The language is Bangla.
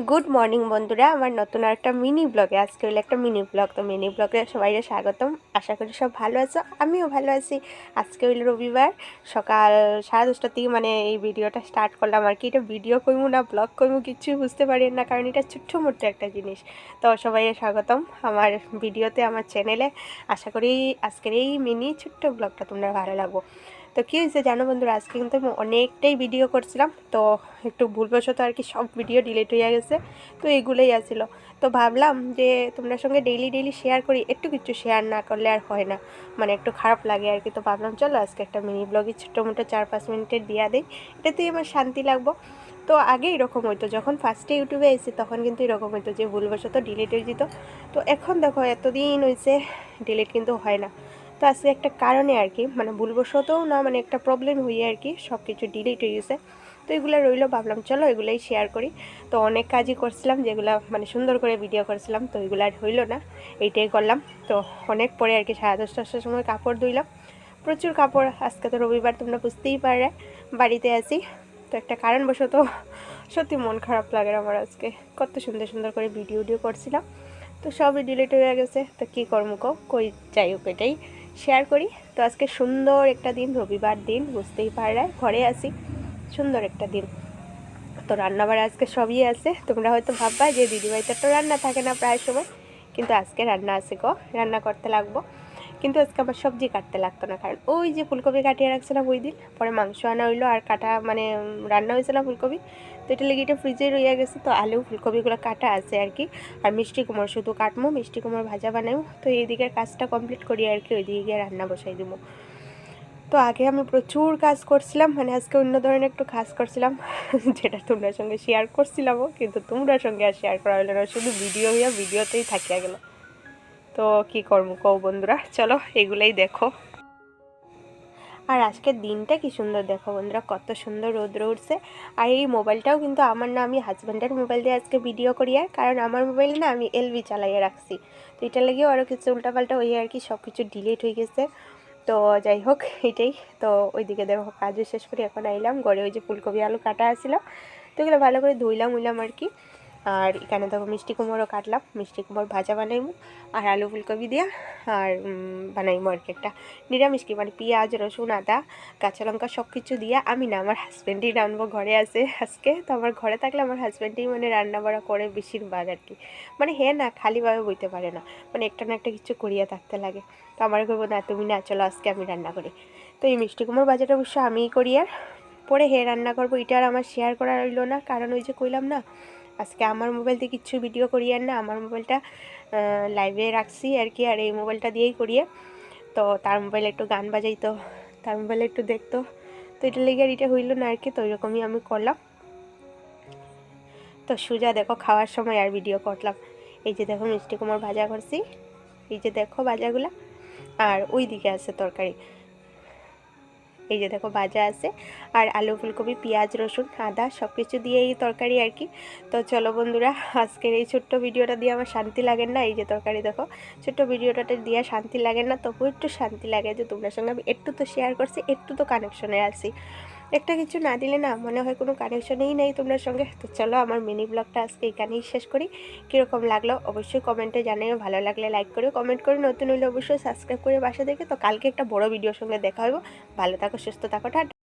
গুড মর্নিং বন্ধুরা, আমার নতুন আরেকটা মিনি ব্লগে আজকে হলো একটা মিনি ব্লগ। তো মিনি ব্লগে সবাই স্বাগতম। আশা করি সব ভালো আছো, আমিও ভালো আছি। আজকে হইল রবিবার, সকাল 10:30 থেকে এই ভিডিওটা স্টার্ট করলাম আর কি। এটা ভিডিও কইমু না ব্লগ কইমু কিছুই বুঝতে পারি না, কারণ এটা ছোট্ট মোট্ট একটা জিনিস। তো সবাই স্বাগতম আমার ভিডিওতে, আমার চ্যানেলে। আশা করি আজকের এই মিনি ছোট্ট ব্লগটা তোমরা ভালো লাগবো। তো কী হয়েছে জানো বন্ধুরা, আজকে কিন্তু আমি অনেকটাই ভিডিও করছিলাম, তো একটু ভুলবশত আর কি সব ভিডিও ডিলিট হয়ে গেছে। তো এগুলোই আসছিলো, তো ভাবলাম যে তোমাদের সঙ্গে ডেইলি শেয়ার করি। একটু কিছু শেয়ার না করলে আর হয় না, একটু খারাপ লাগে আর কি। তো ভাবলাম চলো আজকে একটা মিনি ব্লগে ছোটো মোটো 4-5 মিনিটের দিয়া দিই, এটাতেই আমার শান্তি লাগবো। তো আগে এরকম হইতো, যখন ফার্স্টে ইউটিউবে এসেছি তখন কিন্তু এরকম হইতো যে ভুলবশত ডিলিট হয়ে যেত। তো এখন দেখো এতদিন হয়েছে ডিলিট কিন্তু হয় না। তো আজকে একটা কারণে আর কি, ভুলবশতও না, একটা প্রবলেম হয়ে আর কি সব কিছু ডিলিট হয়ে গেছে। তো এগুলো রইলো, ভাবলাম চলো এগুলোই শেয়ার করি। তো অনেক কাজই করছিলাম যেগুলো সুন্দর করে ভিডিও করছিলাম, তো এগুলো আর হইলো না, এইটাই করলাম। তো অনেক পরে আর কি 10:30টার সময় কাপড় ধুইলাম, প্রচুর কাপড়। আজকে তো রবিবার, তোমরা বুঝতেই পারলে বাড়িতে আছি। তো একটা কারণবশত সত্যি মন খারাপ লাগে আমার আজকে। কত সুন্দর করে ভিডিও করছিলাম, তো সবই ডিলিট হয়ে গেছে। তো কী করবো কই, যাই হোক এটাই শেয়ার করি। তো আজকে সুন্দর একটা দিন, রবিবার দিন, বুঝতেই পারলে ঘরে আছি, সুন্দর একটা দিন। তো রান্নাবাড়া আজকে সবই আছে। তোমরা হয়তো ভাববা যে দিদিভাইতে তো রান্না থাকে না প্রায় সময়, কিন্তু আজকে রান্না আছে রান্না করতে লাগবো। কিন্তু আজকে আমার সবজি কাটতে লাগতো না, কারণ ওই যে ফুলকপি কাটিয়ে রাখছিলাম ওই দিন, পরে মাংস আনা হইলো আর কাটা রান্না হয়েছে না ফুলকপি। তো এটা লেগে এটা ফ্রিজে রয়ে গেছে। তো আলু ফুলকপিগুলো কাটা আছে আর কি। আর মিষ্টি কুমড়ো শুধু কাটবো, মিষ্টি কুমড়ো ভাজা বানাবো। তো এই দিকের কাজটা কমপ্লিট করি আর কি, ওইদিকে গিয়ে রান্না বসাই দেবো। তো আগে আমি প্রচুর কাজ করছিলাম, আজকে অন্য ধরনের একটু কাজ করছিলাম যেটা তোমরা সঙ্গে শেয়ার করছিলামও, কিন্তু তোমরা সঙ্গে আর শেয়ার করা হলো না, শুধু ভিডিওতেই থাকিয়া গেল। তো কী করবো কও বন্ধুরা, চলো এগুলাই দেখো। আর আজকের দিনটা কি সুন্দর দেখো বন্ধুরা, কত সুন্দর রৌদ্র উঠছে। আর এই মোবাইলটাও কিন্তু আমার না, আমি হাজব্যান্ডের মোবাইল দিয়ে আজকে ভিডিও করি, আর কারণ আমার মোবাইলে না আমি এলবি চালাইয়ে রাখছি। তো এটা লেগেও আরও কিছু উল্টাপাল্টা হয়ে আর কি সব কিছু ডিলিট হয়ে গেছে। তো যাই হোক এটাই। তো ওইদিকে দেখো কাজও শেষ করে এখন আইলাম ঘরে। ওই যে ফুলকপি আলু কাটা আছিল, তো এগুলো ভালো করে ধুইলাম আর কি। আর এখানে দেখো মিষ্টি কুমড়ো কাটলাম, মিষ্টি কুমড়ো ভাজা বানাইমু আর আলু ফুলকপি দিয়া। আর বানাইমু আর কি একটা নিরামিষ, কি পেঁয়াজ রসুন আদা কাঁচা লঙ্কা সব কিছু দিয়া। আমি না, আমার হাজব্যান্ডই রান্নাবো, ঘরে আছে আজকে। তো আমার ঘরে থাকলে আমার হাজব্যান্ডই রান্না বাড়া করে বেশিরভাগ আর কি। হ্যাঁ না, খালিভাবে বইতে পারে না, একটা না একটা কিছু করিয়া থাকতে লাগে। তো আমার করবো না, তুমি না, চলো আজকে আমি রান্না করি। তো এই মিষ্টি কুমড়ো ভাজাটা অবশ্য আমিই করি, আর পরে রান্না করবো। এটা আর আমার শেয়ার করা রইলো না, কারণ ওই যে কইলাম না, আজকে আমার মোবাইল দিয়ে কিচ্ছু ভিডিও করি আর না, আমার মোবাইলটা লাইভে রাখছি আর কি, আর এই মোবাইলটা দিয়েই করিয়ে। তো তার মোবাইলে একটু গান বাজাইতো, তার মোবাইলে একটু দেখতো। তো এটা লেগে আর এটা হইলো না আর কি। তো ওইরকমই আমি করলাম। তো সুজা দেখো খাওয়ার সময় আর ভিডিও করলাম। এই যে দেখো মিষ্টি কুমড়ো ভাজা করছি, এই যে দেখো ভাজাগুলা। আর ওই দিকে আছে তরকারি, এই যে দেখো ভাজা আছে। আর আলু ফুলকপি পেঁয়াজ রসুন আদা সব কিছু দিয়ে এই তরকারি আর কি। তো চলো বন্ধুরা, আজকের এই ছোট্ট ভিডিওটা দিয়ে আমার শান্তি লাগে না। এই যে তরকারি দেখো, ছোট্ট ভিডিওটাতে দিয়ে শান্তি লাগে না, তবু একটু শান্তি লাগে যে তোমার সঙ্গে আমি একটু তো শেয়ার করছি, একটু তো কানেকশনে আছি। একটা কিছু না দিলে না মনে হয় কোনো কানেকশনেই নেই তোমার সঙ্গে। তো চলো আমার মিনি ব্লগটা আজকে এখানেই শেষ করি। কীরকম লাগলো অবশ্যই কমেন্টে জানাইও, ভালো লাগলে লাইক করে কমেন্ট করে, নতুন হলে অবশ্যই সাবস্ক্রাইব করে পাশে দেখে। তো কালকে একটা বড় ভিডিওর সঙ্গে দেখা হইব। ভালো থাকো, সুস্থ থাকো, টাটা।